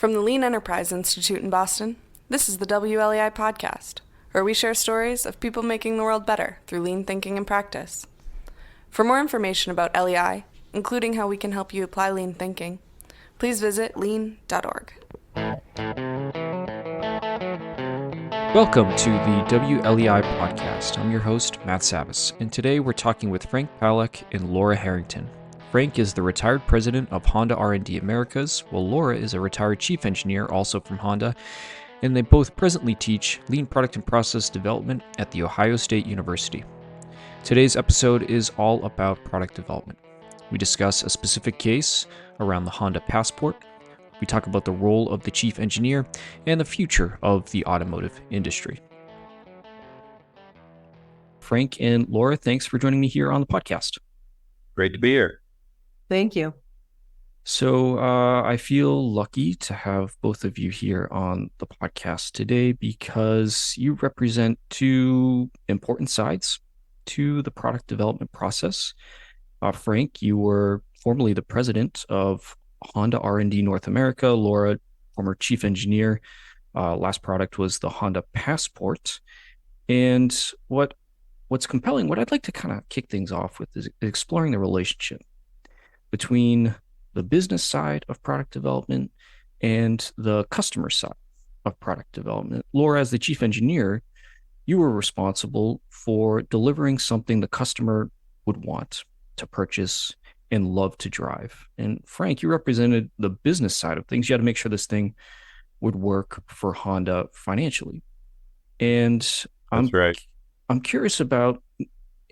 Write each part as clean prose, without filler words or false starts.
From the Lean Enterprise Institute in Boston, this is the WLEI podcast, where we share stories of people making the world better through lean thinking and practice. For more information about LEI, including how we can help you apply lean thinking, please visit lean.org. Welcome to the WLEI podcast. I'm your host, Matt Savas, and today we're talking with Frank Paluch and Lara Harrington. Frank is the retired president of Honda R&D Americas, while Lara is a retired chief engineer, also from Honda, and they both presently teach lean product and process development at The Ohio State University. Today's episode is all about product development. We discuss a specific case around the Honda Passport. We talk about the role of the chief engineer and the future of the automotive industry. Frank and Lara, thanks for joining me here on the podcast. Great to be here. Thank you. So I feel lucky to have both of you here on the podcast today because you represent two important sides to the product development process. Frank, you were formerly the president of Honda R&D North America. Lara, former chief engineer. Last product was the Honda Passport. And what's compelling, what I'd like to kind of kick things off with is exploring the relationship between the business side of product development and the customer side of product development. Lara, as the chief engineer, you were responsible for delivering something the customer would want to purchase and love to drive. And Frank, you represented the business side of things. You had to make sure this thing would work for Honda financially. And That's right. I'm curious about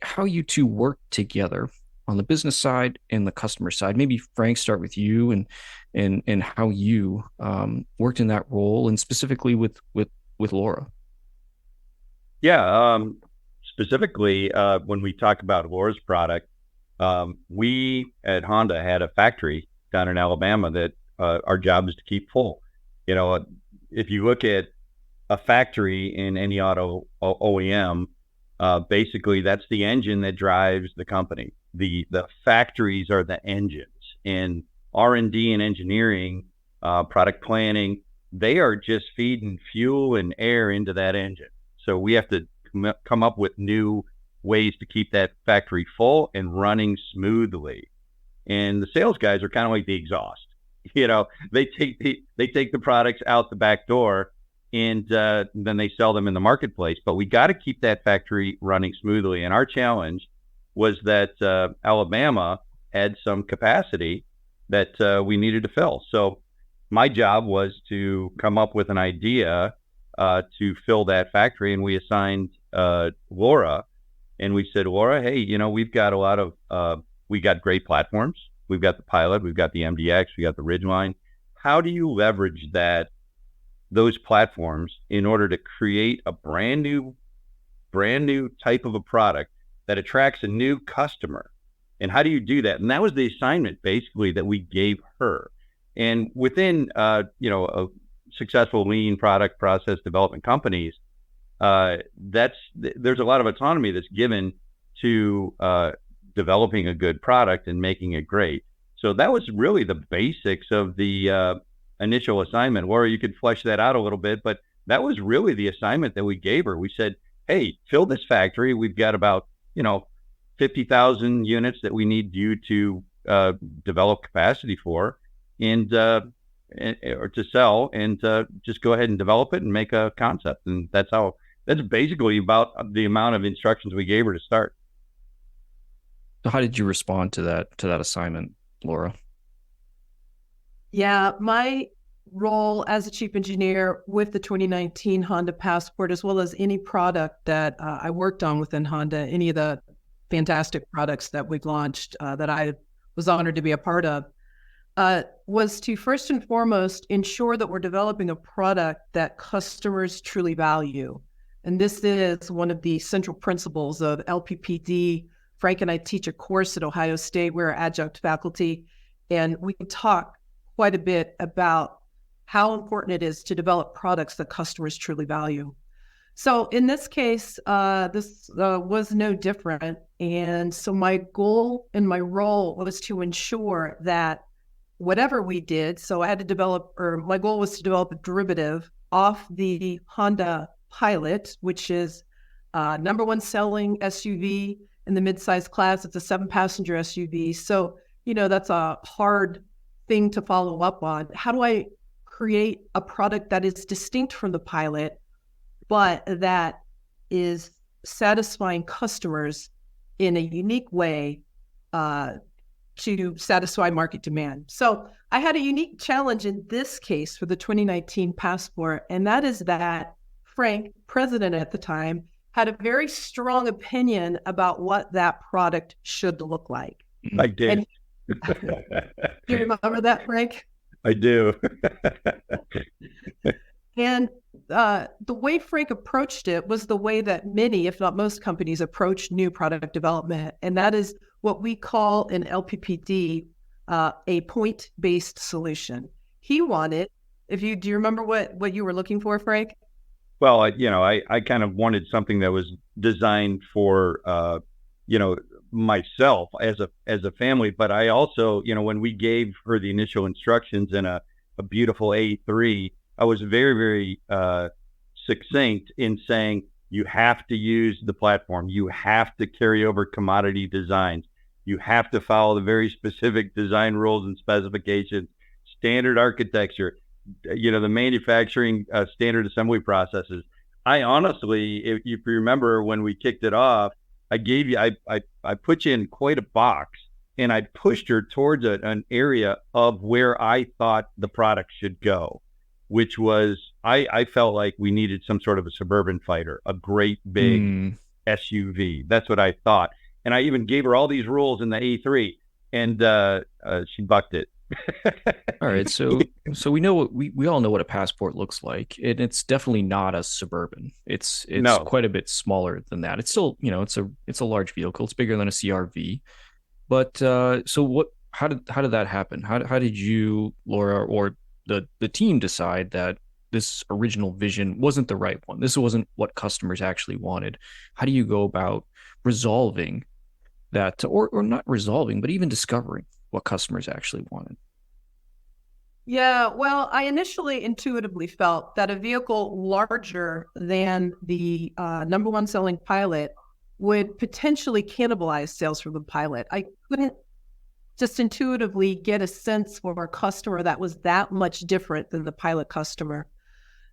how you two work together on the business side and the customer side. Maybe Frank, start with you and how you worked in that role, and specifically with Lara. Yeah. Specifically, when we talk about Lara's product, we at Honda had a factory down in Alabama that our job is to keep full. You know, if you look at a factory in any auto OEM, basically that's the engine that drives the company. The factories are the engines, and R&D and engineering, product planning, they are just feeding fuel and air into that engine. So we have to come up with new ways to keep that factory full and running smoothly. And the sales guys are kind of like the exhaust. You know, they take the products out the back door and then they sell them in the marketplace. But we got to keep that factory running smoothly. And our challenge was that Alabama had some capacity that we needed to fill. So my job was to come up with an idea to fill that factory, and we assigned Lara, and we said, Lara, hey, you know, we've got a lot of, we got great platforms. We've got the Pilot, we've got the MDX, we got the Ridgeline. How do you leverage those platforms in order to create a brand new type of a product that attracts a new customer? And how do you do that? And that was the assignment basically that we gave her. And within, a successful lean product process development companies, there's a lot of autonomy that's given to developing a good product and making it great. So that was really the basics of the initial assignment. Lara, you could flesh that out a little bit, but that was really the assignment that we gave her. We said, hey, fill this factory. We've got about 50,000 units that we need you to develop capacity for or to sell, and just go ahead and develop it and make a concept. And that's basically about the amount of instructions we gave her to start. So how did you respond to that assignment, Lara? Yeah, my role as a chief engineer with the 2019 Honda Passport, as well as any product that I worked on within Honda, any of the fantastic products that we've launched that I was honored to be a part of, was to first and foremost ensure that we're developing a product that customers truly value. And this is one of the central principles of LPPD. Frank and I teach a course at Ohio State. We're adjunct faculty, and we talk quite a bit about how important it is to develop products that customers truly value. So in this case, this was no different. And so my goal and my role was to ensure that whatever we did. So I had to develop, or my goal was to develop a derivative off the Honda Pilot, which is number one selling SUV in the midsize class. It's a 7-passenger SUV. So, that's a hard thing to follow up on. How do I create a product that is distinct from the Pilot, but that is satisfying customers in a unique way to satisfy market demand? So I had a unique challenge in this case for the 2019 Passport, and that is that Frank, president at the time, had a very strong opinion about what that product should look like. I did. Do you remember that, Frank? I do. And the way Frank approached it was the way that many, if not most companies, approach new product development. And that is what we call in LPPD a point-based solution. He wanted, do you remember what you were looking for, Frank? Well, I kind of wanted something that was designed for, myself as a family, but I also, when we gave her the initial instructions in a beautiful A3, I was very, very succinct in saying, you have to use the platform. You have to carry over commodity designs. You have to follow the very specific design rules and specifications, standard architecture, the manufacturing standard assembly processes. I honestly, if you remember when we kicked it off, I put you in quite a box, and I pushed her towards an area of where I thought the product should go, which was, I felt like we needed some sort of a suburban fighter, a great big SUV. That's what I thought. And I even gave her all these rules in the A3, and she bucked it. All right, so we know we all know what a Passport looks like, and it's definitely not a Suburban. It's No. quite a bit smaller than that. It's still, it's a large vehicle. It's bigger than a CRV. But so how did that happen? How did you, Laura, or the team decide that this original vision wasn't the right one? This wasn't what customers actually wanted. How do you go about resolving that, or not resolving, but even discovering what customers actually wanted? Yeah, well, I initially intuitively felt that a vehicle larger than the number one selling Pilot would potentially cannibalize sales from the Pilot. I couldn't just intuitively get a sense for our customer that was that much different than the Pilot customer.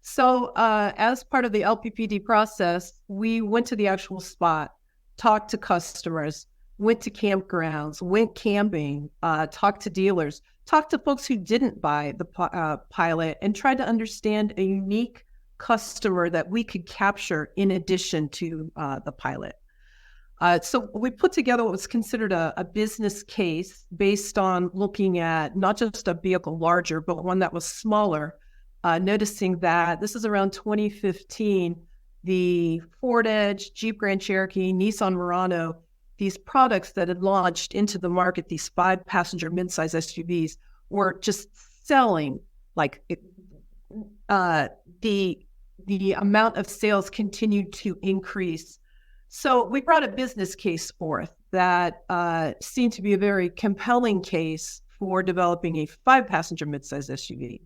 So as part of the LPPD process, we went to the actual spot, talked to customers, went to campgrounds, went camping, talked to dealers, talked to folks who didn't buy the Pilot, and tried to understand a unique customer that we could capture in addition to the Pilot. So we put together what was considered a business case based on looking at not just a vehicle larger, but one that was smaller, noticing that this is around 2015, the Ford Edge, Jeep Grand Cherokee, Nissan Murano, these products that had launched into the market, these 5-passenger midsize SUVs, were just selling like the amount of sales continued to increase. So we brought a business case forth that seemed to be a very compelling case for developing a 5-passenger midsize SUV.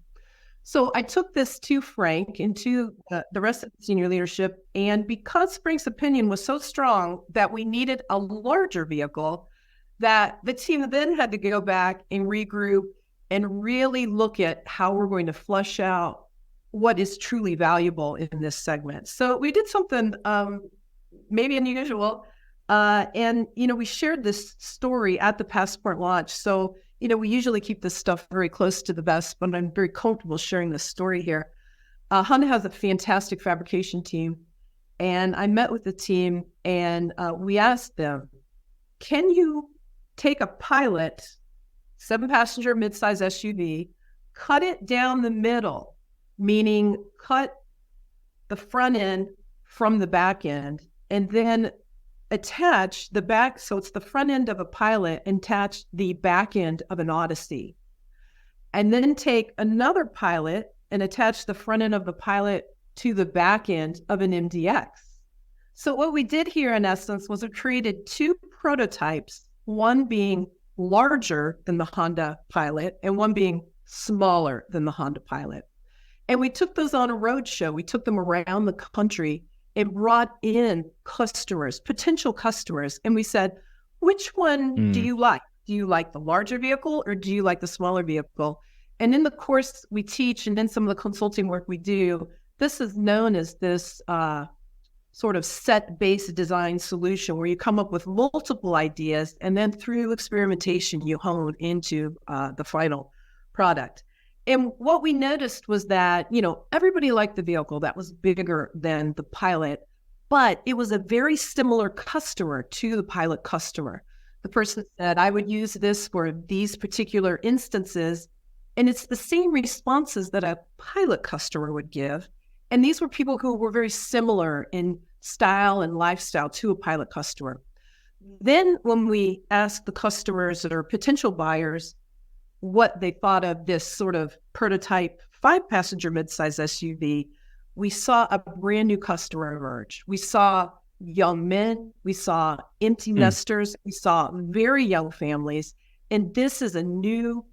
So I took this to Frank and to the rest of the senior leadership, and because Frank's opinion was so strong that we needed a larger vehicle, that the team then had to go back and regroup and really look at how we're going to flesh out what is truly valuable in this segment. So we did something maybe unusual, and we shared this story at the Passport launch. So we usually keep this stuff very close to the vest, but I'm very comfortable sharing this story here. Honda has a fantastic fabrication team, and I met with the team, and we asked them, can you take a Pilot, 7-passenger midsize SUV, cut it down the middle, meaning cut the front end from the back end, and then attach the back, so it's the front end of a Pilot, and attach the back end of an Odyssey. And then take another Pilot and attach the front end of the Pilot to the back end of an MDX. So what we did here, in essence, was we created 2 prototypes, one being larger than the Honda Pilot and one being smaller than the Honda Pilot. And we took those on a road show. We took them around the country and brought in customers, potential customers. And we said, which one do you like? Do you like the larger vehicle or do you like the smaller vehicle? And in the course we teach and then some of the consulting work we do, this is known as this sort of set-based design solution where you come up with multiple ideas and then through experimentation, you hone into the final product. And what we noticed was that, everybody liked the vehicle that was bigger than the Pilot, but it was a very similar customer to the Pilot customer. The person said, I would use this for these particular instances. And it's the same responses that a Pilot customer would give. And these were people who were very similar in style and lifestyle to a Pilot customer. Then when we asked the customers that are potential buyers what they thought of this sort of prototype 5-passenger midsize SUV, we saw a brand new customer emerge. We saw young men, we saw empty nesters, we saw very young families, and this is a new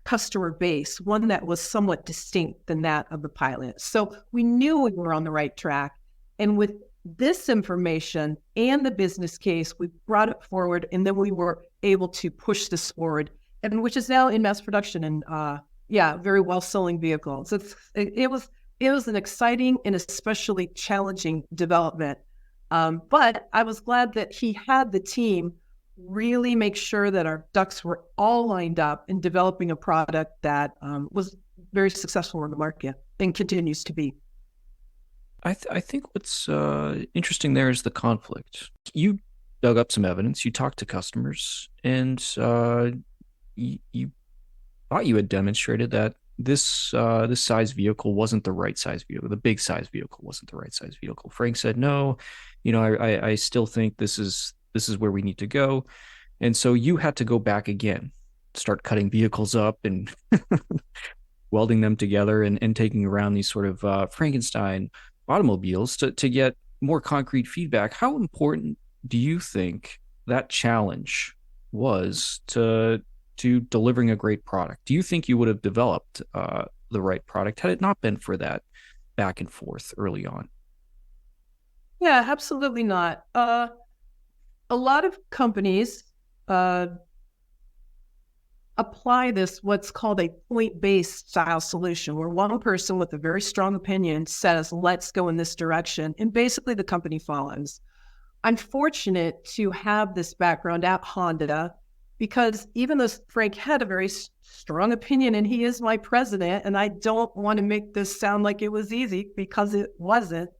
customer base, one that was somewhat distinct than that of the Pilot. So we knew we were on the right track. And with this information and the business case, we brought it forward, and then we were able to push this forward, and which is now in mass production and very well-selling vehicle. So it was an exciting and especially challenging development. But I was glad that he had the team really make sure that our ducks were all lined up in developing a product that was very successful in the market and continues to be. I think what's interesting there is the conflict. You dug up some evidence, you talked to customers, and you thought you had demonstrated that this size vehicle wasn't the right size vehicle. The big size vehicle wasn't the right size vehicle. Frank said, no, I still think this is where we need to go. And so you had to go back again, start cutting vehicles up and welding them together and taking around these sort of Frankenstein automobiles to get more concrete feedback. How important do you think that challenge was to delivering a great product? Do you think you would have developed the right product had it not been for that back and forth early on? Yeah, absolutely not. A lot of companies apply this, what's called a point-based style solution, where one person with a very strong opinion says, let's go in this direction. And basically the company follows. I'm fortunate to have this background at Honda because even though Frank had a very strong opinion and he is my president, and I don't want to make this sound like it was easy because it wasn't,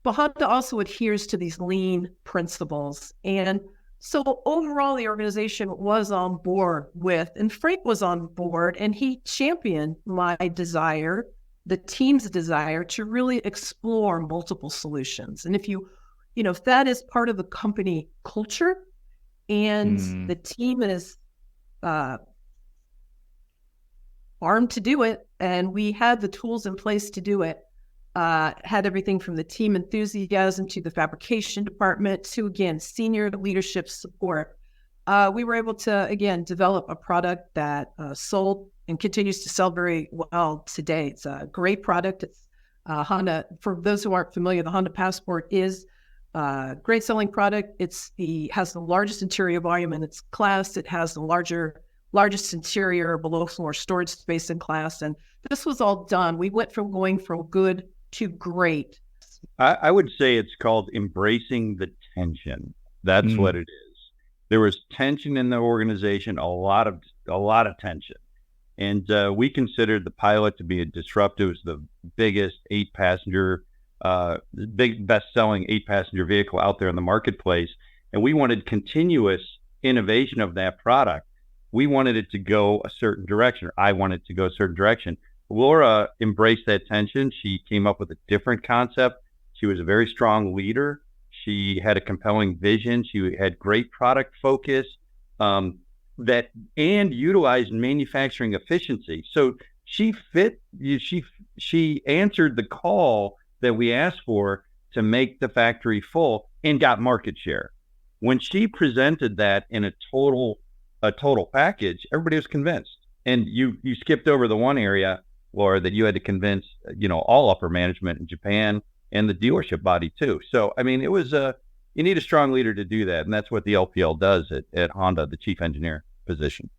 but Honda also adheres to these lean principles. And so overall, the organization was on board with, and Frank was on board, and he championed my desire, the team's desire to really explore multiple solutions. And if that is part of the company culture and the team is armed to do it, and we had the tools in place to do it, had everything from the team enthusiasm to the fabrication department to, again, senior leadership support. We were able to, again, develop a product that sold and continues to sell very well today. It's a great product. It's Honda. For those who aren't familiar, the Honda Passport is a great selling product. Has the largest interior volume in its class. It has the largest interior below floor storage space in class. And this was all done. We went from going from good to great. I would say it's called embracing the tension. That's what it is. There was tension in the organization, a lot of tension. And we considered the Pilot to be a disruptive. It was the biggest best-selling 8-passenger vehicle out there in the marketplace. And we wanted continuous innovation of that product. We wanted it to go a certain direction, or I wanted to go a certain direction. Laura embraced that tension. She came up with a different concept. She was a very strong leader. She had a compelling vision. She had great product focus and utilized manufacturing efficiency. So she answered the call that we asked for to make the factory full and got market share. When she presented that in a total a total package, everybody was convinced. And you skipped over the one area, Laura, that you had to convince, all upper management in Japan and the dealership body too. So, I mean, it was you need a strong leader to do that. And that's what the LPL does at Honda, the chief engineer position.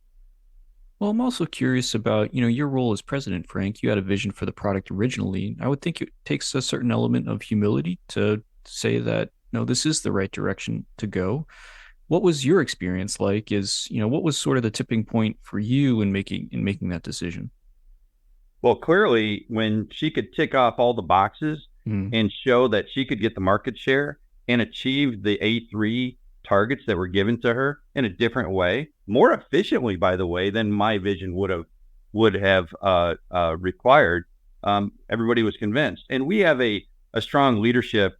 Well, I'm also curious about, your role as president, Frank. You had a vision for the product originally. I would think it takes a certain element of humility to say that, no, this is the right direction to go. What was your experience like? What was sort of the tipping point for you in making that decision? Well, clearly, when she could tick off all the boxes and show that she could get the market share and achieve the A3 targets that were given to her in a different way, more efficiently, by the way, than my vision would have required, everybody was convinced. And we have a strong leadership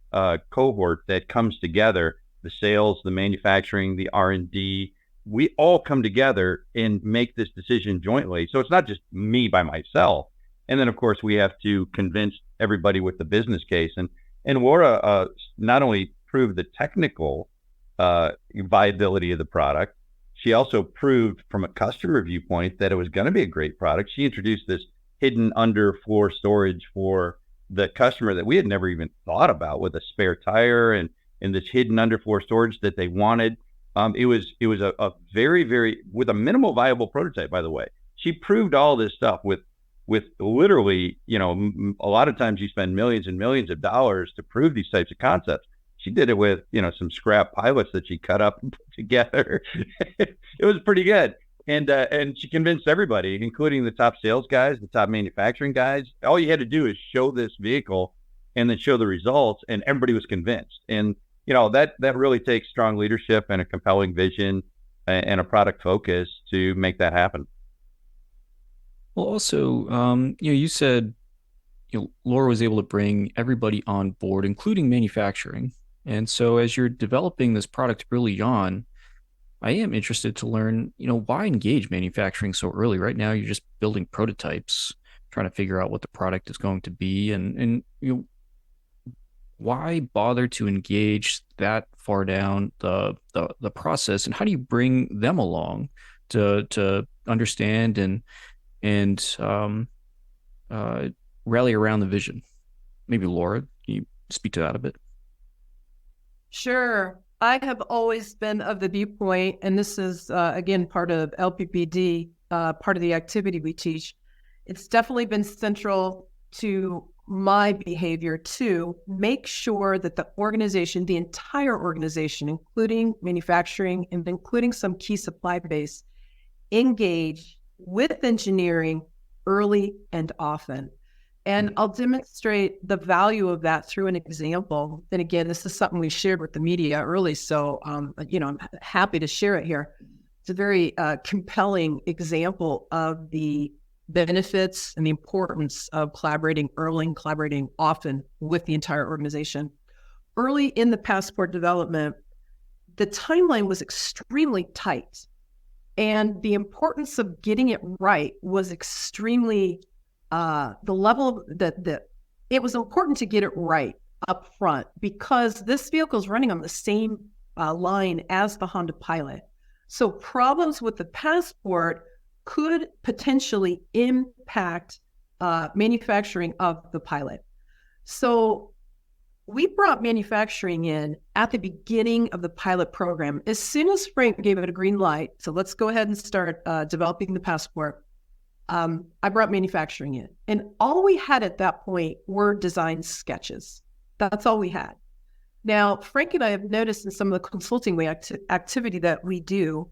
cohort that comes together, the sales, the manufacturing, the R&D. We all come together and make this decision jointly. So it's not just me by myself. And then, of course, we have to convince everybody with the business case. And Laura not only proved the technical viability of the product, she also proved from a customer viewpoint that it was going to be a great product. She introduced this hidden underfloor storage for the customer that we had never even thought about, with a spare tire and this hidden underfloor storage that they wanted. It was a very, very, with a minimal viable prototype, by the way. She proved all this stuff with literally, a lot of times you spend millions and millions of dollars to prove these types of concepts. She did it with, some scrap pilots that she cut up and put together. It was pretty good. And she convinced everybody, including the top sales guys, the top manufacturing guys. All you had to do is show this vehicle and then show the results, and everybody was convinced. And, that really takes strong leadership and a compelling vision and a product focus to make that happen. Well, also, you said, Laura was able to bring everybody on board, including manufacturing. And so as you're developing this product early on, I am interested to learn, why engage manufacturing so early? Right now, you're just building prototypes, trying to figure out what the product is going to be. And why bother to engage that far down the process? And how do you bring them along to understand and rally around the vision? Maybe Laura, can you speak to that a bit? Sure. I have always been of the viewpoint, and this is, again, part of LPPD, part of the activity we teach. It's definitely been central to my behavior to make sure that the organization, the entire organization, including manufacturing and including some key supply base, engage with engineering early and often. And I'll demonstrate the value of that through an example. And again, this is something we shared with the media early, so I'm happy to share it here. It's a very compelling example of the benefits and the importance of collaborating early and collaborating often with the entire organization. Early in the passport development, the timeline was extremely tight, and the importance of getting it right was extremely the level that it was important to get it right up front, because this vehicle is running on the same line as the Honda Pilot. So problems with the Passport could potentially impact manufacturing of the Pilot. So we brought manufacturing in at the beginning of the pilot program. As soon as Frank gave it a green light, so let's go ahead and start developing the Passport, I brought manufacturing in. And all we had at that point were design sketches. That's all we had. Now, Frank and I have noticed in some of the consulting activity that we do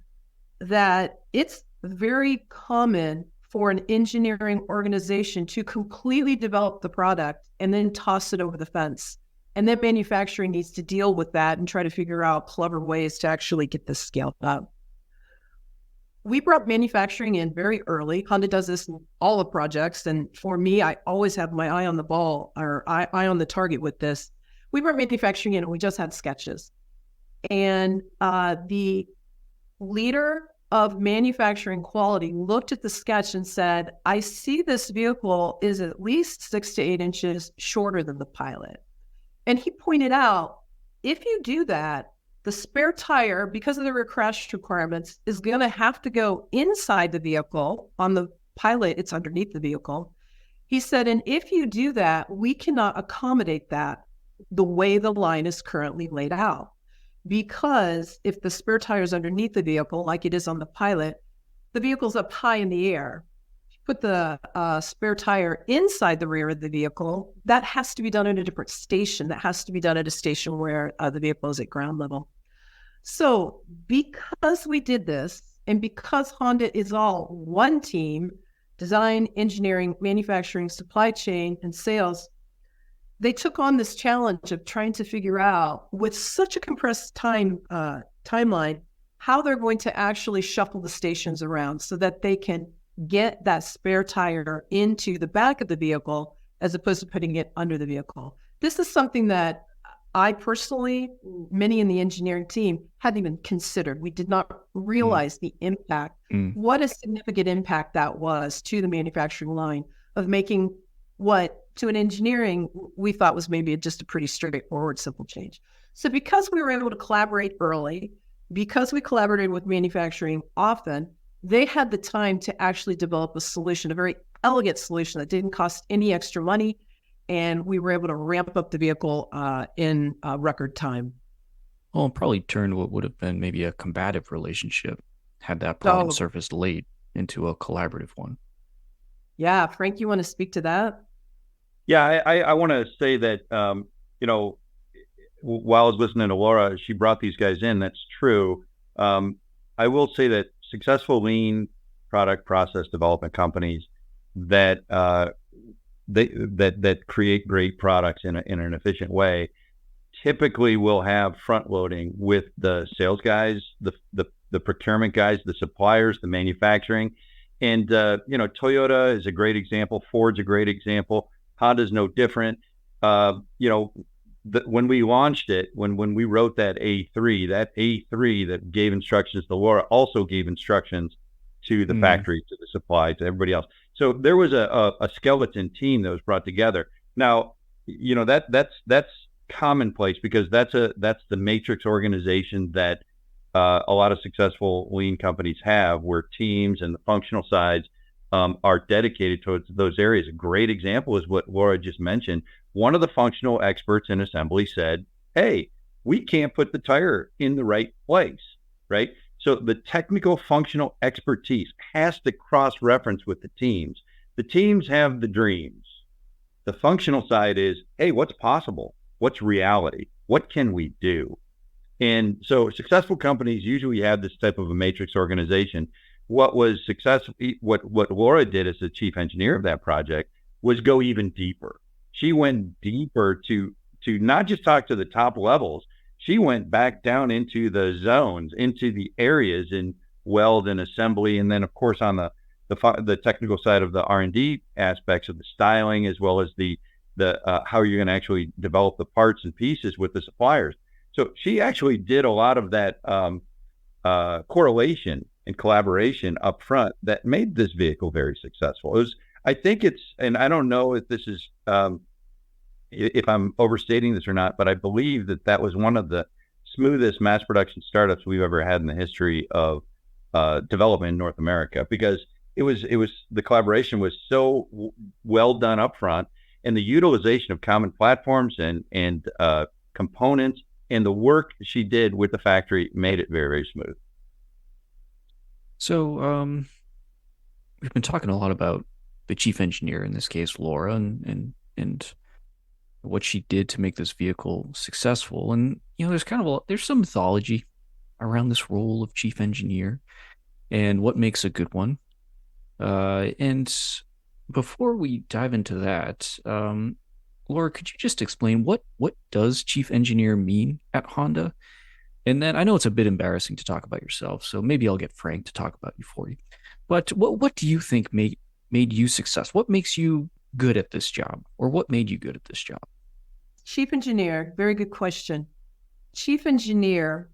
that it's very common for an engineering organization to completely develop the product and then toss it over the fence. And then manufacturing needs to deal with that and try to figure out clever ways to actually get this scaled up. We brought manufacturing in very early. Honda does this in all the projects. And for me, I always have my eye on the ball, or eye on the target with this. We brought manufacturing in and we just had sketches. And the leader of manufacturing quality looked at the sketch and said, I see this vehicle is at least 6 to 8 inches shorter than the Pilot. And he pointed out, if you do that, The spare tire, because of the crash requirements, is going to have to go inside the vehicle. On the pilot, it's underneath the vehicle. He said, and if you do that, we cannot accommodate that the way the line is currently laid out. Because if the spare tire is underneath the vehicle, like it is on the pilot, the vehicle's up high in the air. If you put the spare tire inside the rear of the vehicle, that has to be done at a different station. That has to be done at a station where the vehicle is at ground level. So because we did this, and because Honda is all one team, design, engineering, manufacturing, supply chain, and sales, they took on this challenge of trying to figure out, with such a compressed timeline, how they're going to actually shuffle the stations around so that they can get that spare tire into the back of the vehicle as opposed to putting it under the vehicle. This is something that I personally, many in the engineering team, hadn't even considered. We did not realize the impact, what a significant impact that was to the manufacturing line of making what to an engineering we thought was maybe just a pretty straightforward, simple change. So because we were able to collaborate early, because we collaborated with manufacturing often, they had the time to actually develop a solution, a very elegant solution that didn't cost any extra money. And we were able to ramp up the vehicle in record time. Well, it probably turned what would have been maybe a combative relationship, had that problem surfaced late, into a collaborative one. Yeah. Frank, you want to speak to that? Yeah, I want to say that, while I was listening to Lara, she brought these guys in. That's true. I will say that successful lean product process development companies that that create great products in an efficient way typically will have front loading with the sales guys, the procurement guys, the suppliers, the manufacturing. And Toyota is a great example. Ford's a great example. Honda's no different. When we launched it, when we wrote that A3 that gave instructions to Lara also gave instructions to the factory, to the supply, to everybody else. So there was a skeleton team that was brought together. Now, that's commonplace because that's the matrix organization that a lot of successful lean companies have, where teams and the functional sides are dedicated towards those areas. A great example is what Lara just mentioned. One of the functional experts in assembly said, "Hey, we can't put the tire in the right place," right? So the technical functional expertise has to cross-reference with the teams. The teams have the dreams. The functional side is, hey, what's possible? What's reality? What can we do? And so successful companies usually have this type of a matrix organization. What was successful, what Lara did as the chief engineer of that project was go even deeper. She went deeper to not just talk to the top levels. She went back down into the zones, into the areas in weld and assembly, and then of course on the technical side of the R&D aspects of the styling, as well as the how you're going to actually develop the parts and pieces with the suppliers. So she actually did a lot of that correlation and collaboration up front that made this vehicle very successful. I think it's, and I don't know if this is if I'm overstating this or not, but I believe that was one of the smoothest mass production startups we've ever had in the history of development in North America, because it was the collaboration was so well done up front, and the utilization of common platforms and components and the work she did with the factory made it very, very smooth. So we've been talking a lot about the chief engineer, in this case, Lara, and what she did to make this vehicle successful. And, there's some mythology around this role of chief engineer and what makes a good one. And before we dive into that, Lara, could you just explain what does chief engineer mean at Honda? And then I know it's a bit embarrassing to talk about yourself, so maybe I'll get Frank to talk about you for you. But what do you think made you successful? What makes you good at this job, or what made you good at this job? Chief engineer, very good question. Chief engineer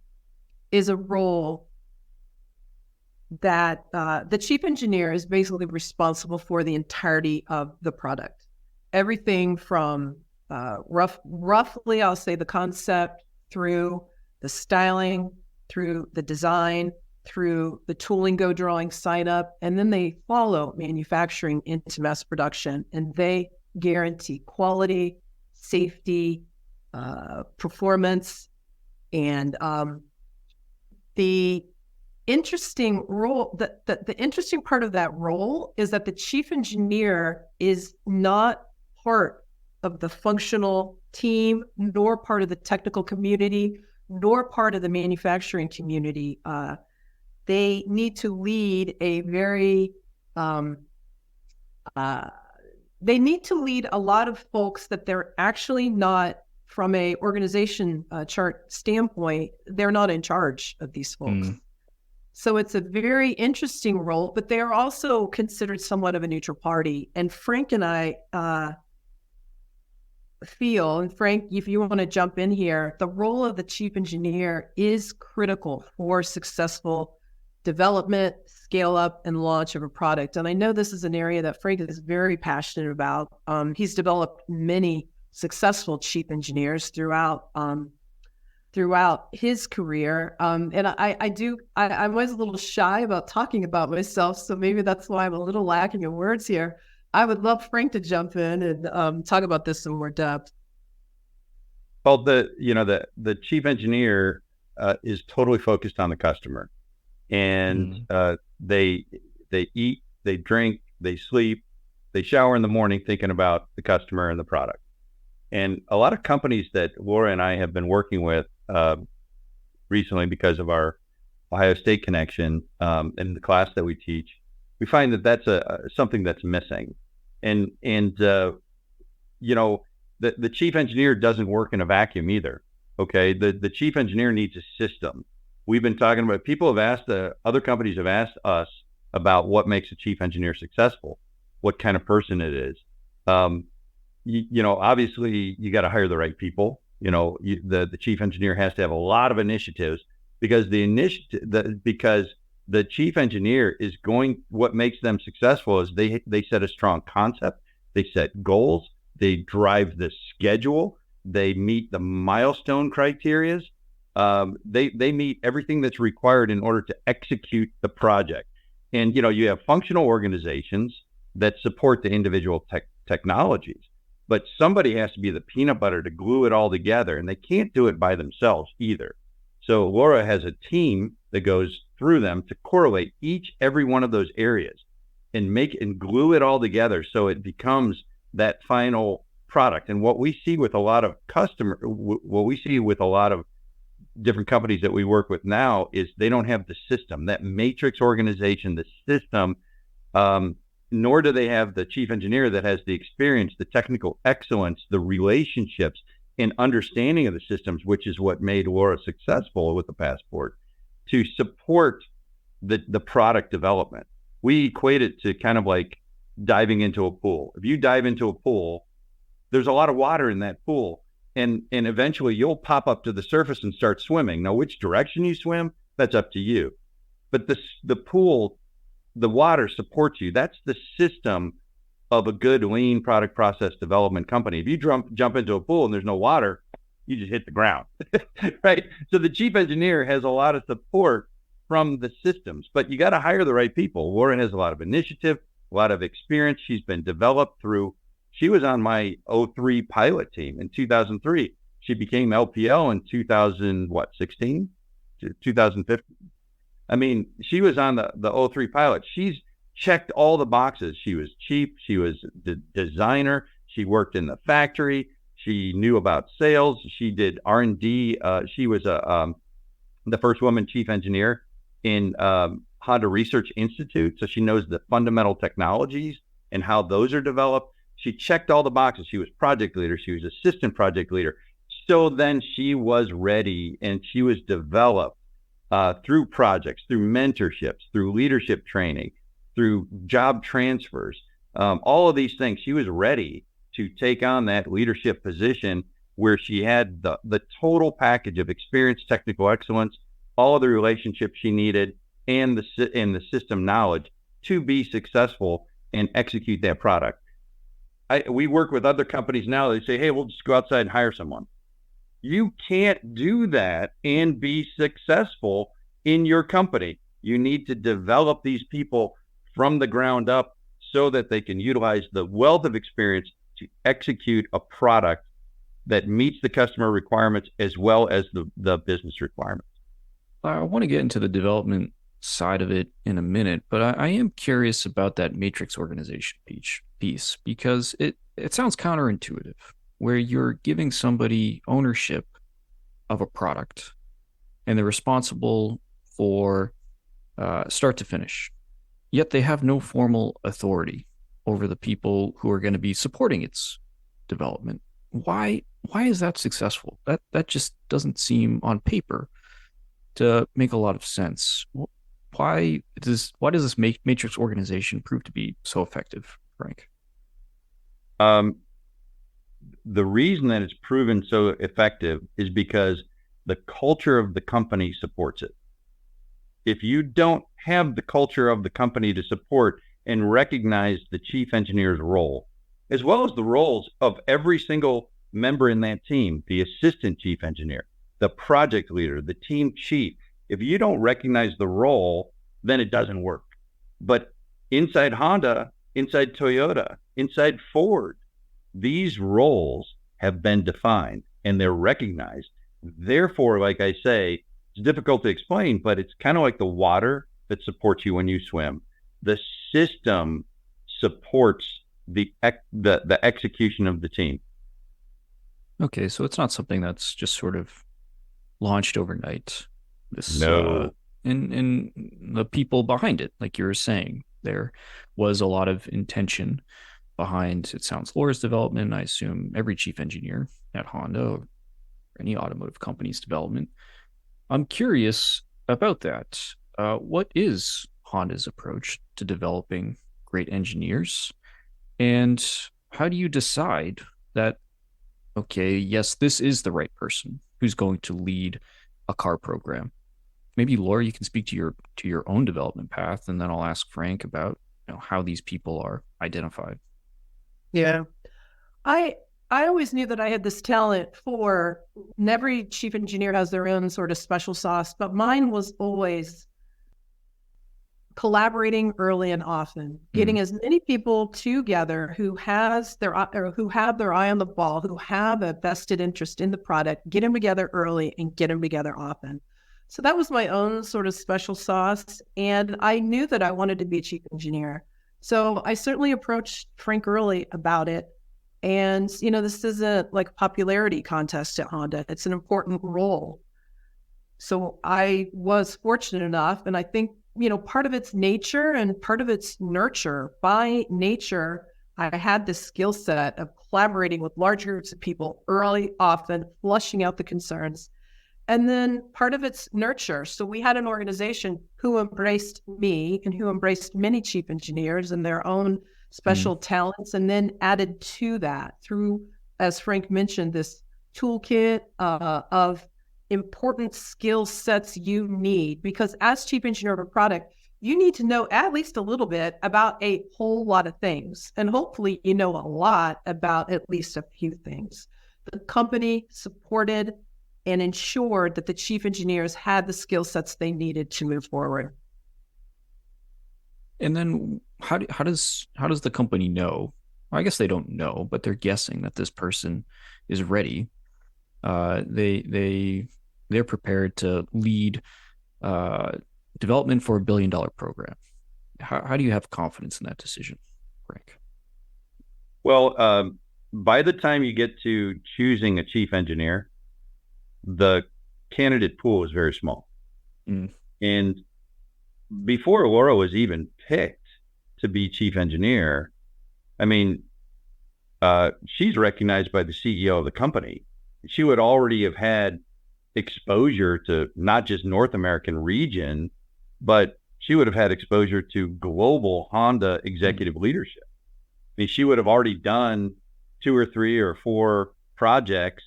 is a role that the chief engineer is basically responsible for the entirety of the product. Everything from roughly, I'll say, the concept through the styling, through the design, through the tooling go drawing sign up, and then they follow manufacturing into mass production, and they guarantee quality, safety, performance, and the interesting role, the interesting part of that role is that the chief engineer is not part of the functional team, nor part of the technical community, nor part of the manufacturing community. They need to lead a very, they need to lead a lot of folks that they're actually not, from a organization chart standpoint, they're not in charge of these folks. So it's a very interesting role, but they are also considered somewhat of a neutral party. And Frank and I feel, and Frank, if you want to jump in here, the role of the chief engineer is critical for successful development, scale up, and launch of a product. And I know this is an area that Frank is very passionate about. He's developed many successful chief engineers throughout his career. And I was a little shy about talking about myself, so maybe that's why I'm a little lacking in words here. I would love Frank to jump in and talk about this in more depth. Well, the chief engineer is totally focused on the customer, and they eat, they drink, they sleep, they shower in the morning thinking about the customer and the product. And a lot of companies that Lara and I have been working with recently, because of our Ohio State connection and the class that we teach, we find that that's something that's missing. And the chief engineer doesn't work in a vacuum either. Okay, the chief engineer needs a system. We've been talking about, people have asked, other companies have asked us about what makes a chief engineer successful, what kind of person it is. Obviously you got to hire the right people. The chief engineer has to have a lot of initiatives, because because the chief engineer is what makes them successful is they set a strong concept, they set goals, they drive the schedule, they meet the milestone criterias, they meet everything that's required in order to execute the project. And you have functional organizations that support the individual technologies, but somebody has to be the peanut butter to glue it all together, and they can't do it by themselves either. So Lara has a team that goes through them to correlate every one of those areas and glue it all together so it becomes that final product. And what we see with a lot of different companies that we work with now is they don't have the system, that matrix organization, the system, nor do they have the chief engineer that has the experience, the technical excellence, the relationships, and understanding of the systems, which is what made Lara successful with the Passport, to support the product development. We equate it to kind of like diving into a pool. If you dive into a pool, there's a lot of water in that pool, and eventually you'll pop up to the surface and start swimming. Now, which direction you swim, that's up to you. But the pool, the water supports you. That's the system of a good lean product process development company. If you jump into a pool and there's no water, you just hit the ground, right? So the chief engineer has a lot of support from the systems, but you got to hire the right people. Lara has a lot of initiative, a lot of experience. She's been developed she was on my 03 pilot team in 2003. She became LPL in 2015. I mean, she was on the 03 pilot. She's checked all the boxes. She was cheap. She was the designer. She worked in the factory. She knew about sales. She did R&D. She was the first woman chief engineer in Honda Research Institute. So she knows the fundamental technologies and how those are developed. She checked all the boxes. She was project leader. She was assistant project leader. So then she was ready, and she was developed through projects, through mentorships, through leadership training, through job transfers, all of these things. She was ready to take on that leadership position where she had the total package of experience, technical excellence, all of the relationships she needed, and the system knowledge to be successful and execute that product. We work with other companies now. They say, hey, we'll just go outside and hire someone. You can't do that and be successful in your company. You need to develop these people from the ground up so that they can utilize the wealth of experience to execute a product that meets the customer requirements as well as the business requirements. I want to get into the development side of it in a minute, but I am curious about that matrix organization piece because it sounds counterintuitive, where you're giving somebody ownership of a product and they're responsible for start to finish, yet they have no formal authority over the people who are going to be supporting its development. Why is that successful? That just doesn't seem on paper to make a lot of sense. Why does this matrix organization prove to be so effective, Frank? The reason that it's proven so effective is because the culture of the company supports it. If you don't have the culture of the company to support and recognize the chief engineer's role, as well as the roles of every single member in that team, the assistant chief engineer, the project leader, the team chief, if you don't recognize the role, then it doesn't work. But inside Honda, inside Toyota, inside Ford, these roles have been defined and they're recognized. Therefore, like I say, it's difficult to explain, but it's kind of like the water that supports you when you swim. The system supports the execution of the team. Okay, so it's not something that's just sort of launched overnight. No. And the people behind it, like you were saying, there was a lot of intention behind, it sounds, Laura's development. I assume every chief engineer at Honda or any automotive company's development. I'm curious about that. What is Honda's approach to developing great engineers? And how do you decide that, okay, yes, this is the right person who's going to lead a car program? Maybe Laura, you can speak to your own development path, and then I'll ask Frank about how these people are identified. Yeah. I always knew that I had this talent for, and every chief engineer has their own sort of special sauce, but mine was always collaborating early and often, getting as many people together who have their eye on the ball, who have a vested interest in the product, get them together early and get them together often. So that was my own sort of special sauce. And I knew that I wanted to be a chief engineer. So I certainly approached Frank early about it. And, this isn't like a popularity contest at Honda. It's an important role. So I was fortunate enough, and I think, part of its nature and part of its nurture. By nature, I had this skill set of collaborating with large groups of people early, often, flushing out the concerns. And then part of its nurture. So we had an organization who embraced me and who embraced many chief engineers and their own special talents, and then added to that through, as Frank mentioned, this toolkit of important skill sets you need. Because as chief engineer of a product, you need to know at least a little bit about a whole lot of things. And hopefully you know a lot about at least a few things. The company supported and ensured that the chief engineers had the skill sets they needed to move forward. And then how does the company know? Well, I guess they don't know, but they're guessing that this person is ready. They're prepared to lead development for $1 billion program. How do you have confidence in that decision, Frank? Well, by the time you get to choosing a chief engineer, the candidate pool is very small. And before Laura was even picked to be chief engineer, I mean, she's recognized by the CEO of the company. She would already have had exposure to not just North American region, but she would have had exposure to global Honda executive leadership. I mean, she would have already done 2 or 3 or 4 projects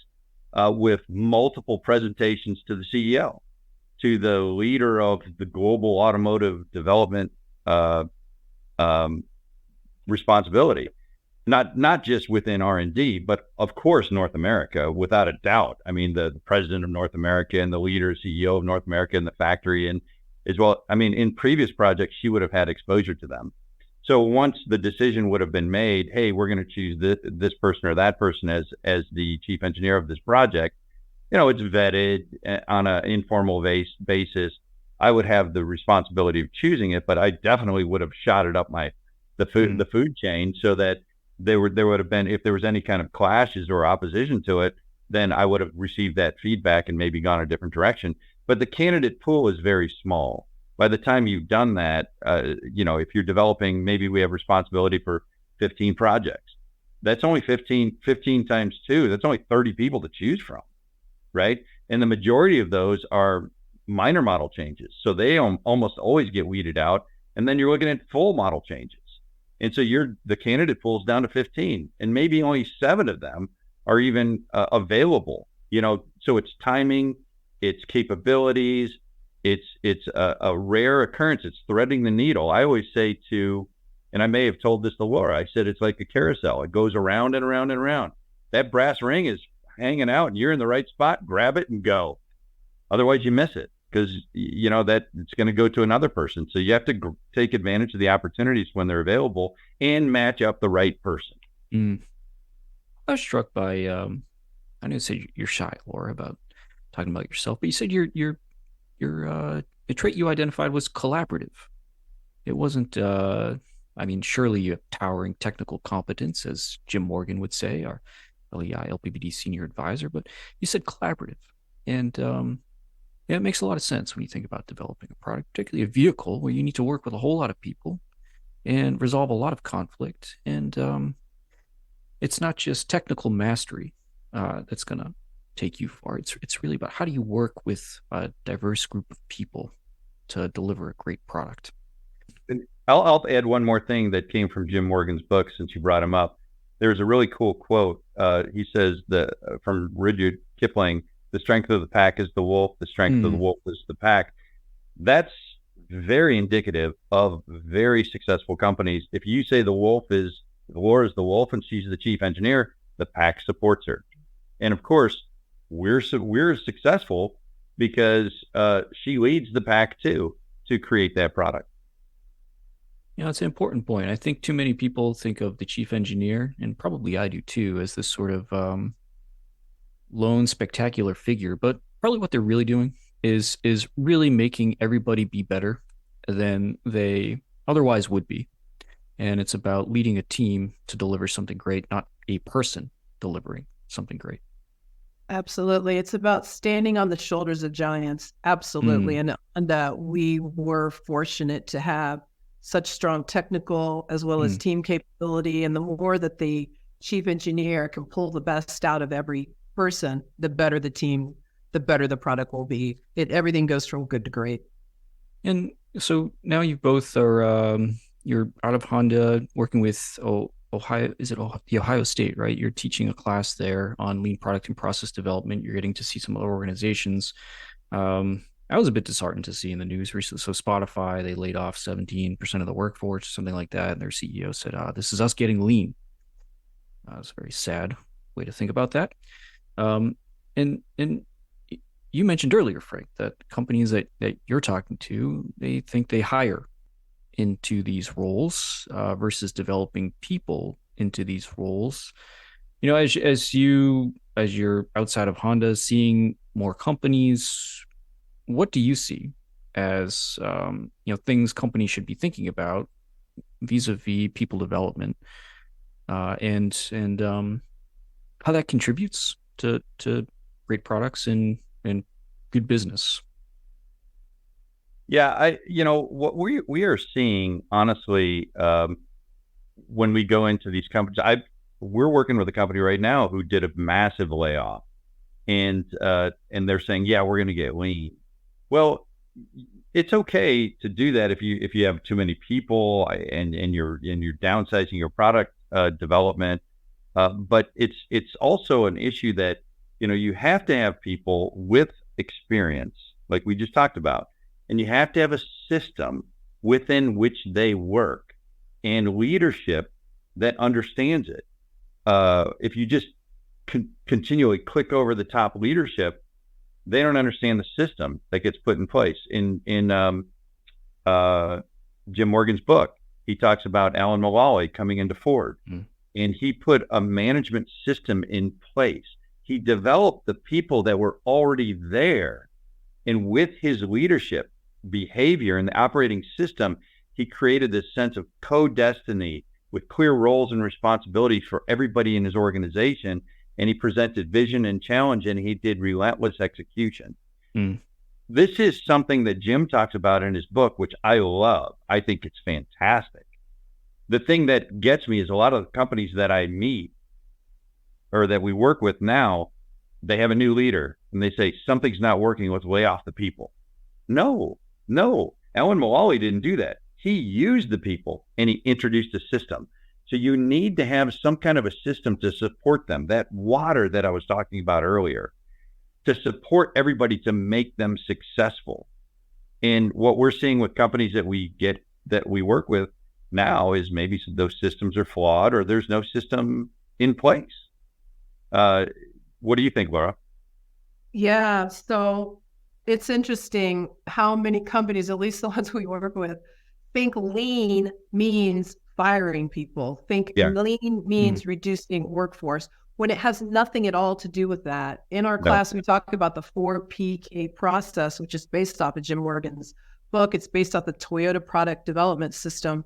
with multiple presentations to the CEO, to the leader of the global automotive development responsibility. not just within R&D, but of course North America, without a doubt. I mean, the president of North America and the leader, CEO of North America in the factory, and as well, I mean, in previous projects, she would have had exposure to them. So once the decision would have been made, hey, we're going to choose this person or that person as the chief engineer of this project, it's vetted on an informal basis. I would have the responsibility of choosing it, but I definitely would have shot it up the food chain, so that there would have been, if there was any kind of clashes or opposition to it, then I would have received that feedback and maybe gone a different direction. But the candidate pool is very small. By the time you've done that, if you're developing, maybe we have responsibility for 15 projects. That's only 15 times 2. That's only 30 people to choose from, right? And the majority of those are minor model changes. So they almost always get weeded out. And then you're looking at full model changes. And so the candidate pool's down to 15, and maybe only 7 of them are even available. So it's timing, it's capabilities, it's a rare occurrence. It's threading the needle. I always say and I may have told this to Laura, I said it's like a carousel. It goes around and around and around. That brass ring is hanging out, and you're in the right spot. Grab it and go. Otherwise, you miss it, because that it's going to go to another person. So you have to take advantage of the opportunities when they're available and match up the right person. I was struck by I know you said you're shy, Laura, about talking about yourself, but you said the trait you identified was collaborative. It wasn't surely you have towering technical competence, as Jim Morgan would say, our LEI LPBD senior advisor, but you said collaborative, and it makes a lot of sense when you think about developing a product, particularly a vehicle where you need to work with a whole lot of people and resolve a lot of conflict. And it's not just technical mastery that's going to take you far. It's really about how do you work with a diverse group of people to deliver a great product. And I'll add one more thing that came from Jim Morgan's book, since you brought him up. There's a really cool quote. He says from Rudyard Kipling, "The strength of the pack is the wolf. The strength of the wolf is the pack." That's very indicative of very successful companies. If you say Laura is the wolf and she's the chief engineer, the pack supports her. And of course, we're successful because she leads the pack too, to create that product. It's an important point. I think too many people think of the chief engineer, and probably I do too, as this sort of lone spectacular figure, but probably what they're really doing is really making everybody be better than they otherwise would be. And it's about leading a team to deliver something great, not a person delivering something great. Absolutely. It's about standing on the shoulders of giants. Absolutely. And we were fortunate to have such strong technical as well as team capability. And the more that the chief engineer can pull the best out of every person, the better the team, the better the product will be. Everything goes from good to great. And so now you both are you're out of Honda working with Ohio. Is it the Ohio State, right? You're teaching a class there on lean product and process development. You're getting to see some other organizations. I was a bit disheartened to see in the news recently. So Spotify, they laid off 17% of the workforce, something like that. And their CEO said, this is us getting lean. It's a very sad way to think about that. And you mentioned earlier, Frank, that companies that you're talking to, they think they hire into these roles versus developing people into these roles. As you're outside of Honda, seeing more companies, what do you see as things companies should be thinking about vis-a-vis people development, and how that contributes to great products and good business? Yeah, what we are seeing, honestly, when we go into these companies, we're working with a company right now who did a massive layoff, and they're saying, yeah, we're going to get lean. Well, it's okay to do that if you have too many people and you're downsizing your product development, but it's also an issue that you have to have people with experience, like we just talked about, and you have to have a system within which they work and leadership that understands it. If you just continually click over the top leadership, they don't understand the system that gets put in place. In Jim Morgan's book, he talks about Alan Mulally coming into Ford, and he put a management system in place. He developed the people that were already there, and with his leadership behavior and the operating system, he created this sense of co-destiny with clear roles and responsibilities for everybody in his organization. And he presented vision and challenge, and he did relentless execution. This is something that Jim talks about in his book, which I love. I think it's fantastic. The thing that gets me is a lot of the companies that I meet or that we work with now, they have a new leader and they say, something's not working, let's lay off the people. No. Alan Mulally didn't do that. He used the people and he introduced a system. So you need to have some kind of a system to support them, that water that I was talking about earlier, to support everybody to make them successful. And what we're seeing with companies that we work with now is maybe those systems are flawed or there's no system in place. What do you think, Lara? Yeah, so it's interesting how many companies, at least the ones we work with, think lean means firing people, think lean means reducing workforce, when it has nothing at all to do with that. In our class, we talk about the 4PK process, which is based off of Jim Morgan's book. It's based off the Toyota Product Development System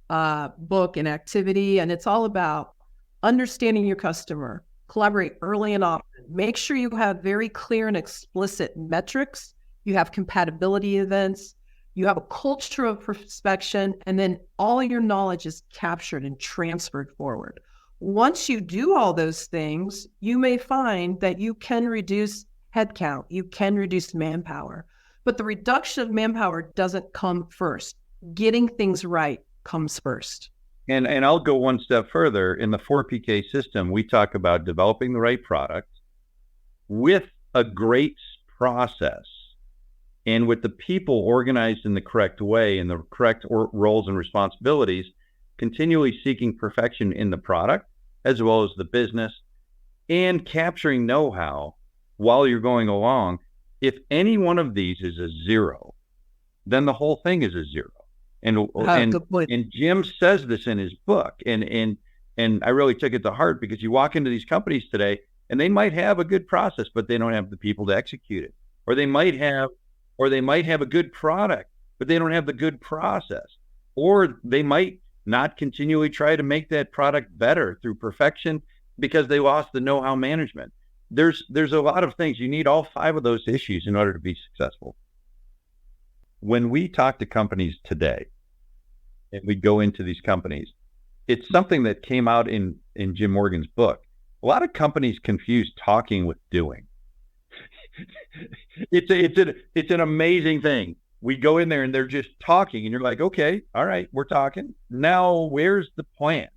book and activity. And it's all about understanding your customer, collaborate early and often, make sure you have very clear and explicit metrics, you have compatibility events, you have a culture of prospection, and then all your knowledge is captured and transferred forward. Once you do all those things, you may find that you can reduce headcount, you can reduce manpower, but the reduction of manpower doesn't come first. Getting things right comes first. And I'll go one step further. In the 4PK system, we talk about developing the right product with a great process and with the people organized in the correct way and the correct roles and responsibilities, continually seeking perfection in the product as well as the business, and capturing know-how while you're going along. If any one of these is a zero, then the whole thing is a zero. And Jim says this in his book, and I really took it to heart, because you walk into these companies today and they might have a good process, but they don't have the people to execute it. Or they might have a good product, but they don't have the good process. Or they might not continually try to make that product better through perfection because they lost the know-how management. There's a lot of things. You need all 5 of those issues in order to be successful. When we talk to companies today and we go into these companies, it's something that came out in Jim Morgan's book. A lot of companies confuse talking with doing. It's an amazing thing. We go in there and they're just talking and you're like, okay, all right, we're talking. Now, where's the plan?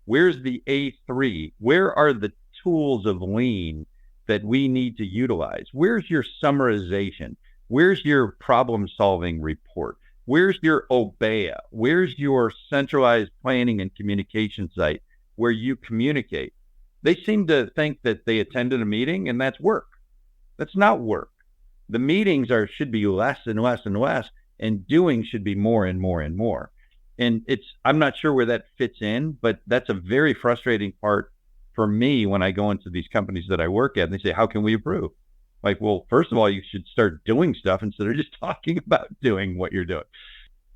Where's the A3? Where are the tools of lean that we need to utilize? Where's your summarization? Where's your problem-solving report? Where's your OBEA? Where's your centralized planning and communication site where you communicate? They seem to think that they attended a meeting and that's work. That's not work. The meetings should be less and less and less, and doing should be more and more and more. And I'm not sure where that fits in, but that's a very frustrating part for me when I go into these companies that I work at and they say, how can we improve? Like, well, first of all, you should start doing stuff instead of just talking about doing what you're doing.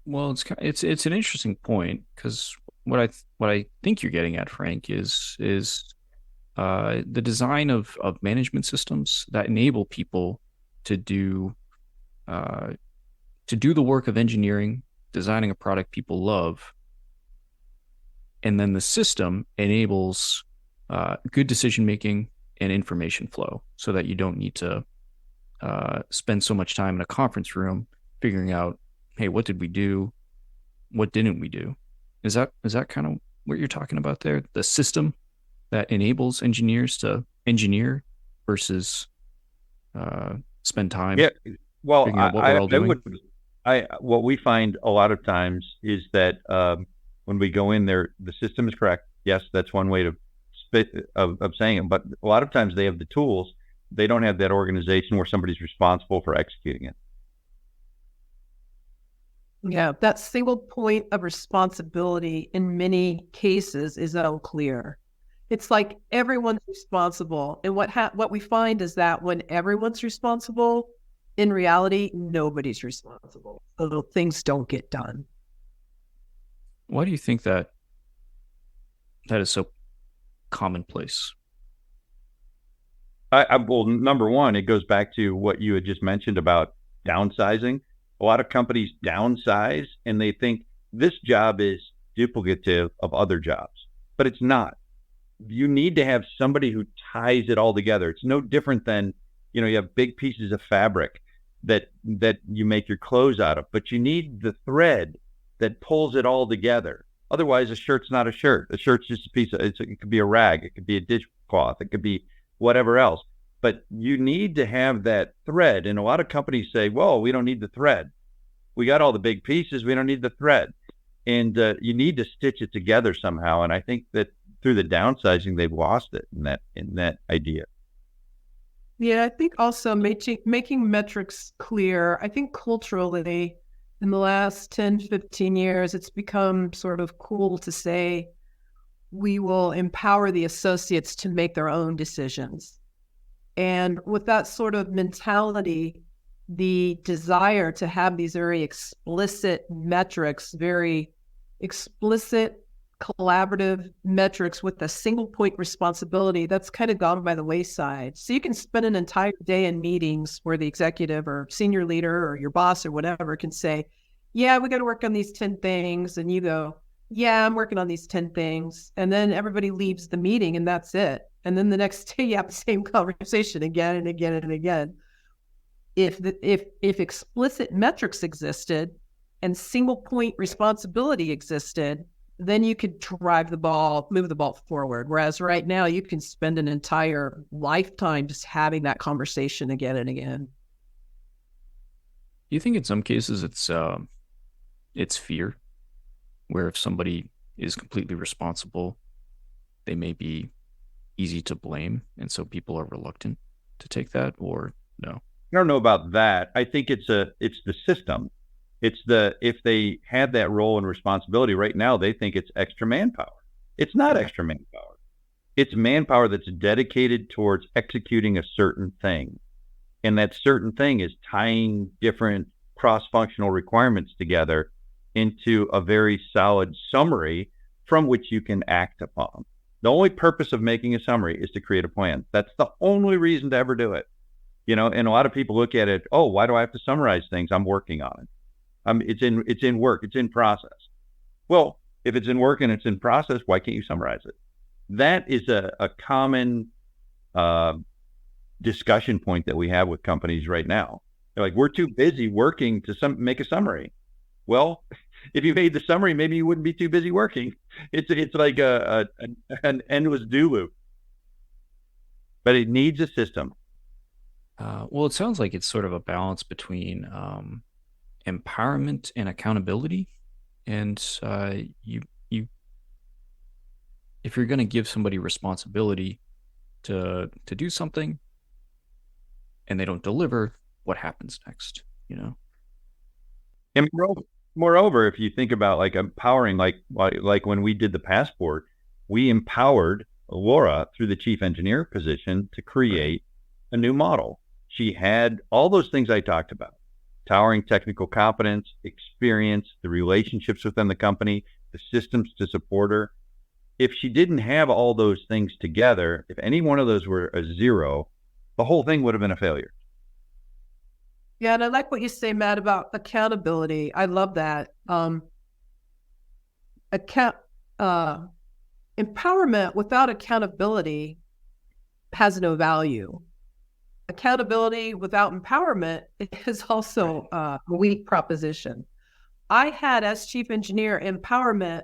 Well, it's an interesting point, because what I think you're getting at, Frank, is the design of management systems that enable people to do the work of engineering, designing a product people love, and then the system enables good decision making and information flow, so that you don't need to spend so much time in a conference room figuring out, hey, what did we do? What didn't we do? Is that kind of what you're talking about there? The system that enables engineers to engineer versus spend time. Yeah. Well, figuring out what we're all doing. What we find a lot of times is that when we go in there, the system is correct. Yes, that's one way of saying it. But a lot of times they have the tools. They don't have that organization where somebody's responsible for executing it. Yeah, that single point of responsibility in many cases is unclear. It's like everyone's responsible. And what we find is that when everyone's responsible, in reality, nobody's responsible. So things don't get done. Why do you think that is so commonplace? Well, number one, it goes back to what you had just mentioned about downsizing. A lot of companies downsize and they think this job is duplicative of other jobs, but it's not. You need to have somebody who ties it all together. It's no different than, you have big pieces of fabric that you make your clothes out of, but you need the thread that pulls it all together. Otherwise, a shirt's not a shirt. A shirt's just a piece of, it could be a rag. It could be a dishcloth. It could be whatever else. But you need to have that thread. And a lot of companies say, well, we don't need the thread. We got all the big pieces. We don't need the thread. And you need to stitch it together somehow. And I think that through the downsizing, they've lost it in that idea. Yeah, I think also making metrics clear. I think culturally, in the last 10, 15 years, it's become sort of cool to say we will empower the associates to make their own decisions. And with that sort of mentality, the desire to have these very explicit metrics, very explicit collaborative metrics with a single point responsibility, that's kind of gone by the wayside. So you can spend an entire day in meetings where the executive or senior leader or your boss or whatever can say, yeah, we got to work on these 10 things. And you go, yeah, I'm working on these 10 things. And then everybody leaves the meeting and that's it. And then the next day you have the same conversation again and again and again. If explicit metrics existed and single point responsibility existed, then you could move the ball forward. Whereas right now you can spend an entire lifetime just having that conversation again and again. Do you think in some cases it's fear, where if somebody is completely responsible, they may be easy to blame, and so people are reluctant to take that, or no? I don't know about that. I think it's the system. If they had that role and responsibility right now, they think it's extra manpower. It's not extra manpower. It's manpower that's dedicated towards executing a certain thing. And that certain thing is tying different cross-functional requirements together into a very solid summary from which you can act upon. The only purpose of making a summary is to create a plan. That's the only reason to ever do it. And a lot of people look at it, oh, why do I have to summarize things? I'm working on it. It's in work. It's in process. Well, if it's in work and it's in process, why can't you summarize it? That is a common discussion point that we have with companies right now. They're like, we're too busy working to make a summary. Well, if you made the summary, maybe you wouldn't be too busy working. It's like an endless do loop. But it needs a system. Well, it sounds like it's sort of a balance between empowerment and accountability. And you if you're going to give somebody responsibility to do something and they don't deliver, what happens next? And moreover, if you think about like empowering, like when we did the Passport, we empowered Lara through the chief engineer position to create a new model. She had all those things I talked about: towering technical competence, experience, the relationships within the company, the systems to support her. If she didn't have all those things together, if any one of those were a zero, the whole thing would have been a failure. Yeah, and I like what you say, Matt, about accountability. I love that. Empowerment without accountability has no value. Accountability without empowerment is also a weak proposition. I had, as chief engineer, empowerment.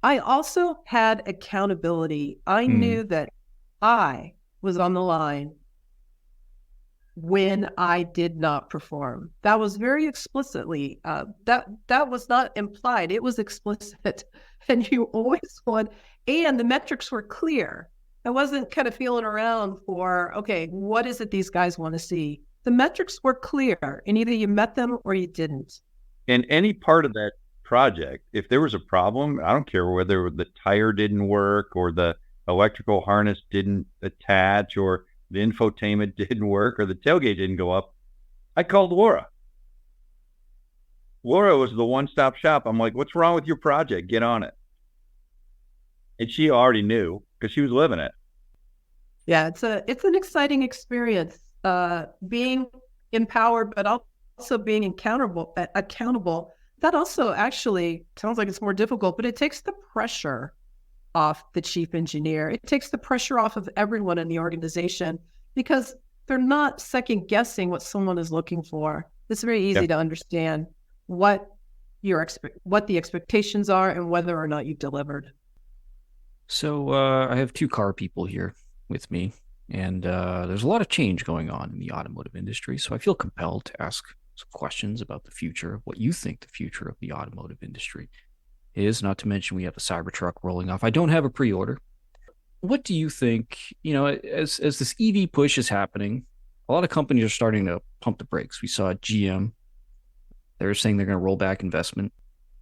I also had accountability. I knew that I was on the line. when I did not perform. That was very explicitly, that was not implied. It was explicit. And you always want, and the metrics were clear. I wasn't kind of feeling around for, okay, what is it these guys want to see? The metrics were clear, and either you met them or you didn't. And any part of that project, if there was a problem, I don't care whether the tire didn't work or the electrical harness didn't attach or the infotainment didn't work or the tailgate didn't go up, I called Lara. Lara was the one-stop shop. I'm like, what's wrong with your project? Get on it. And she already knew because she was living it. Yeah, it's an exciting experience, being empowered, but also being accountable. That also actually sounds like it's more difficult, but it takes the pressure off the chief engineer. It takes the pressure off of everyone in the organization because they're not second guessing what someone is looking for. It's very easy to understand what the expectations are and whether or not you've delivered. So I have two car people here with me, and there's a lot of change going on in the automotive industry. So I feel compelled to ask some questions about the future of what you think the future of the automotive industry is, not to mention we have a Cybertruck rolling off. I don't have a pre-order. What do you think, as this EV push is happening, a lot of companies are starting to pump the brakes. We saw GM. They're saying they're going to roll back investment.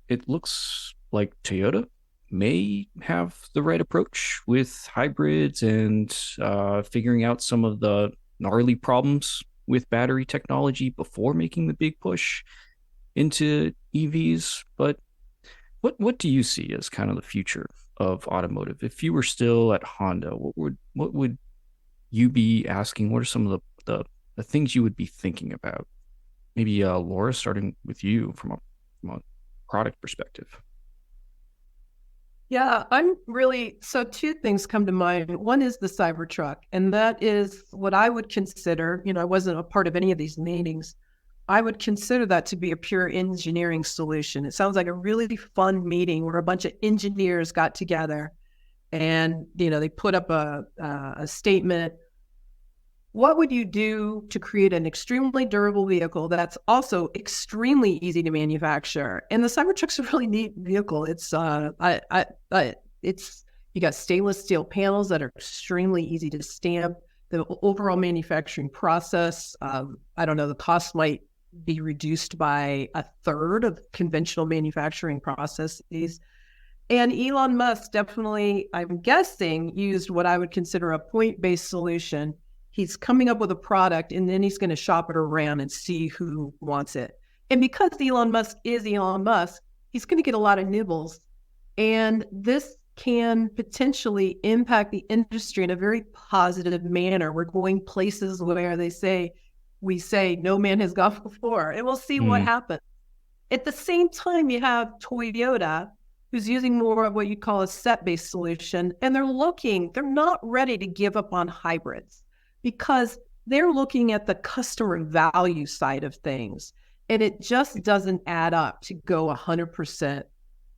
It looks like Toyota may have the right approach with hybrids and figuring out some of the gnarly problems with battery technology before making the big push into EVs. But what do you see as kind of the future of automotive? If you were still at Honda, what would you be asking? What are some of the things you would be thinking about? Maybe Lara, starting with you from a product perspective. Yeah, so two things come to mind. One is the Cybertruck, and that is what I would consider, I wasn't a part of any of these meetings. I would consider that to be a pure engineering solution. It sounds like a really fun meeting where a bunch of engineers got together and, they put up a statement. What would you do to create an extremely durable vehicle that's also extremely easy to manufacture? And the Cybertruck's a really neat vehicle. It's you got stainless steel panels that are extremely easy to stamp. The overall manufacturing process, I don't know, the cost might be reduced by a third of conventional manufacturing processes. And Elon Musk definitely, I'm guessing, used what I would consider a point-based solution. He's coming up with a product and then he's going to shop it around and see who wants it. And because Elon Musk is Elon Musk, he's going to get a lot of nibbles. And this can potentially impact the industry in a very positive manner. We're going places where we say no man has gone before, and we'll see what happens. At the same time, you have Toyota, who's using more of what you call a set-based solution, and they're not ready to give up on hybrids because they're looking at the customer value side of things. And it just doesn't add up to go 100%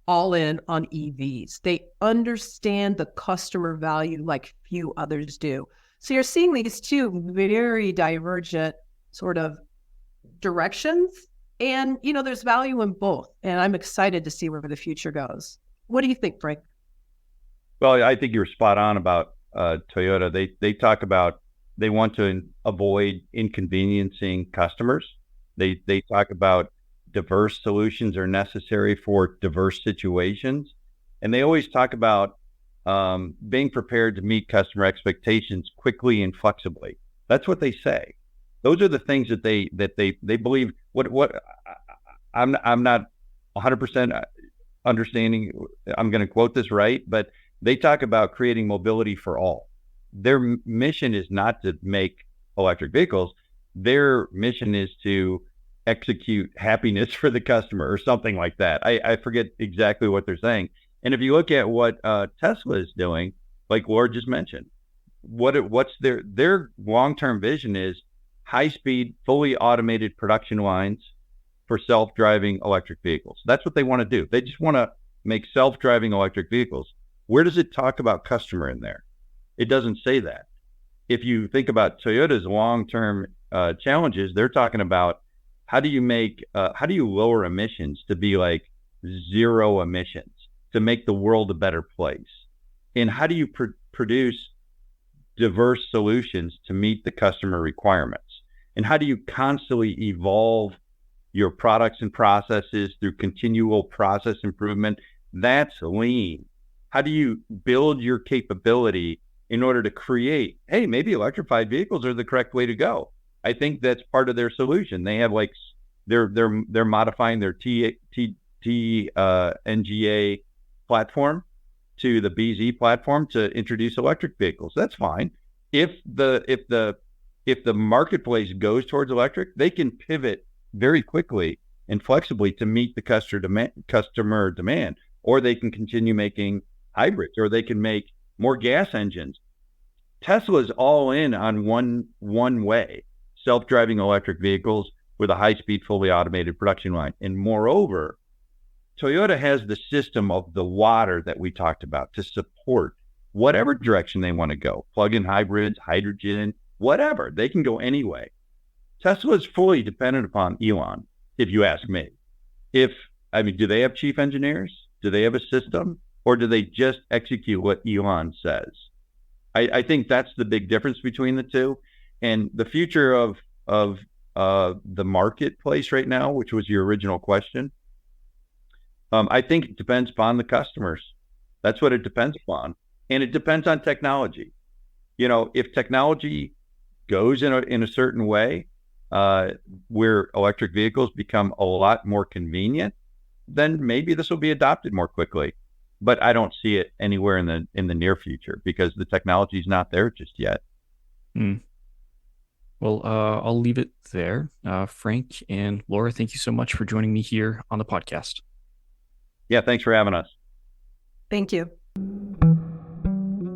all in on EVs. They understand the customer value like few others do. So you're seeing these two very divergent sort of directions. And, there's value in both. And I'm excited to see where the future goes. What do you think, Frank? Well, I think you're spot on about Toyota. They talk about they want to avoid inconveniencing customers. They talk about diverse solutions are necessary for diverse situations. And they always talk about being prepared to meet customer expectations quickly and flexibly. That's what they say. Those are the things that they believe. What I'm not 100% understanding. I'm going to quote this right, but they talk about creating mobility for all. Their mission is not to make electric vehicles. Their mission is to execute happiness for the customer or something like that. I forget exactly what they're saying. And if you look at what Tesla is doing, like Lara just mentioned, what's their long-term vision is high-speed, fully automated production lines for self-driving electric vehicles. That's what they want to do. They just want to make self-driving electric vehicles. Where does it talk about customer in there? It doesn't say that. If you think about Toyota's long-term challenges. They're talking about how do you lower emissions to be like zero emissions, to make the world a better place, and how do you produce diverse solutions to meet the customer requirements, and how do you constantly evolve your products and processes through continual process improvement? That's lean. How do you build your capability in order to create, hey, maybe electrified vehicles are the correct way to go? I think that's part of their solution. They have like they're modifying their NGA platform to the BZ platform to introduce electric vehicles. That's fine. If the marketplace goes towards electric, they can pivot very quickly and flexibly to meet the customer demand, or they can continue making hybrids, or they can make more gas engines. Tesla's all in on one way, self-driving electric vehicles with a high-speed, fully automated production line. And moreover, Toyota has the system of the water that we talked about to support whatever direction they want to go, plug-in hybrids, hydrogen, whatever. They can go any way. Tesla is fully dependent upon Elon, if you ask me. Do they have chief engineers? Do they have a system? Or do they just execute what Elon says? I think that's the big difference between the two. And the future of the marketplace right now, which was your original question, I think it depends upon the customers. That's what it depends upon. And it depends on technology. If technology goes in a certain way, where electric vehicles become a lot more convenient, then maybe this will be adopted more quickly. But I don't see it anywhere in the near future because the technology is not there just yet. Well, I'll leave it there. Frank and Laura, thank you so much for joining me here on the podcast. Yeah, thanks for having us. Thank you.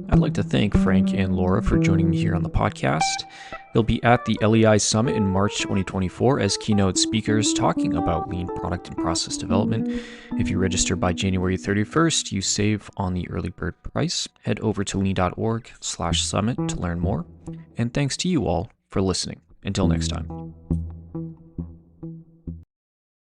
I'd like to thank Frank and Laura for joining me here on the podcast. They'll be at the LEI Summit in March 2024 as keynote speakers talking about lean product and process development. If you register by January 31st, you save on the early bird price. Head over to lean.org/summit to learn more. And thanks to you all for listening. Until next time.